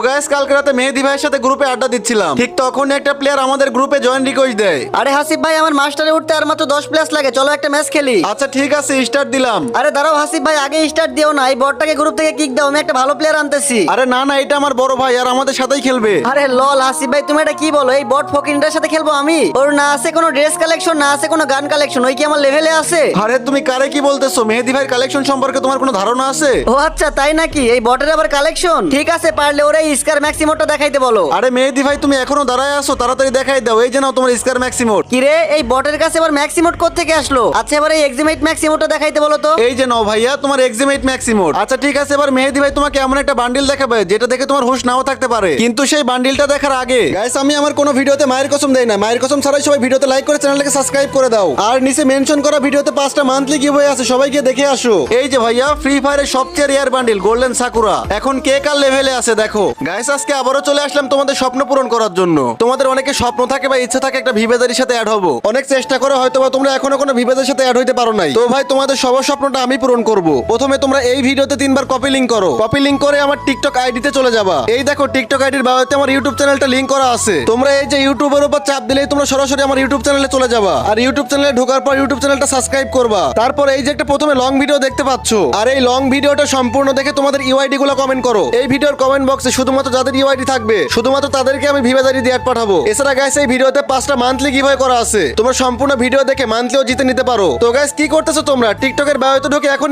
Guys কালকে রাতে মেহেদি ভাইয়ের সাথে গ্রুপে আড্ডা দিচ্ছিলাম, ঠিক তখন একটা প্লেয়ার আমাদের গ্রুপে জয়েন রিকোয়েস্ট দেয়। আরে হাসিব ভাই, আমার মাস্টারে উঠতে আর মাত্র 10 প্লাস লাগে, চলো একটা ম্যাচ খেলি। আচ্ছা ঠিক আছে, স্টার্ট দিলাম। আরে দাঁড়াও হাসিব ভাই, আগে স্টার্ট দিও না, এই বটটাকে গ্রুপ থেকে কিক দাও, আমি একটা ভালো প্লেয়ার আনতেছি। আরে না না, এটা আমার বড় ভাই আর আমাদের সাথেই খেলবে। আরে লল হাসিব ভাই, তুমি এটা কি বলো? এই বট ফকিনটার সাথে খেলবো আমি? ওর না আছে কোনো ড্রেস কালেকশন, না আছে কোনো গান কালেকশন, ওই কি আমার লেভেলে আছে? আরে তুমি কারে কি বলতেছো? মেহেদি ভাইয়ের কালেকশন সম্পর্কে তোমার কোনো ধারণা আছে? ও আচ্ছা, তাই নাকি? এই বটের আবার কালেকশন? ঠিক আছে, পারলে ওরে স্কার ম্যাক্সিমোটা দেখাইতে বলো। আরে মেহেদি ভাই, তুমি এখনো দাঁড়ায় আছো? তাড়াতাড়ি দেখাই দাও। এই যে নাও তোমার স্কার ম্যাক্সিমোট। কিরে, এই বটের কাছে আবার ম্যাক্সিমোট কোত্থেকে আসলো? আচ্ছা, এবার এই এক্সিমেট ম্যাক্সিমোটা দেখাইতে বলো তো। এই যে নাও ভাইয়া তোমার এক্সিমেট ম্যাক্সিমোট। আচ্ছা ঠিক আছে, এবার মেহেদি ভাই তোমাকে এমন একটা বান্ডিল দেখাবে যেটা দেখে তোমার হুঁশ নাও থাকতে পারে, কিন্তু সেই বান্ডিলটা দেখার আগে গাইস, আমি আমার কোনো ভিডিওতে মায়ের কসম দেই না। মায়ের কসম ছাড়াই সবাই ভিডিওতে লাইক করে চ্যানেলটাকে সাবস্ক্রাইব করে দাও। আর নিচে মেনশন করা ভিডিওতে 5টা মান্থলি গিভওয়ে আছে, সবাই গিয়ে দেখে আসো। এই যে ভাইয়া, ফ্রি ফায়ারের সবচেয়ে রেয়ার বান্ডিল গোল্ডেন সাকুরা এখন কে কার লেভেলে আছে দেখো। গাইস আজকে আবারও চলে আসলাম তোমাদের স্বপ্ন পূরণ করার জন্য। তোমাদের অনেকে স্বপ্ন থাকে বা ইচ্ছা থাকে একটা ভিভেজারির সাথে অ্যাড হবো, অনেক চেষ্টা করে হয়তো বা তোমরা এখনো কোনো ভিভেজের সাথে অ্যাড হইতে পারো নাই। তো ভাই তোমাদের সবার স্বপ্নটা আমি পূরণ করব। প্রথমে তোমরা এই ভিডিওতে 3বার কপি লিংক করো। কপি লিংক করে আমার টিকটক আইডিতে চলে যাবা। এই দেখো টিকটক আইডির বায়োতে আমার ইউটিউব চ্যানেলটা লিংক করা আছে। তোমরা এই যে ইউটিউবের উপর চাপ দিলেই তোমরা সরাসরি আমার ইউটিউব চ্যানেলে চলে যাবা। আর ইউটিউব চ্যানেলে ঢোকার পর ইউটিউব চ্যানেলটা সাবস্ক্রাইব করবা। তারপর এই যে একটা প্রথমে লং ভিডিও দেখতে পাচ্ছো, আর এই লং ভিডিওটা সম্পূর্ণ দেখে তোমাদের ইউআইডি গুলো কমেন্ট করো। এই ভিডিওর কমেন্ট বক্সে শুধুমাত্র যাদের ইউআইডি থাকবে শুধুমাত্র তাদেরকে আমি ভিভেজারি দিয়ে অ্যাড পাঠাবো। এছাড়া গাইস এই ভিডিওতে 5টা মান্থলি গিভওয়ে করা আছে, তোমরা সম্পূর্ণ ভিডিও দেখে মান্থলিও জিতে নিতে পারো। তো গাইস কি করতেছো তোমরা? টিকটকের বায়োতে ঢোকে এখন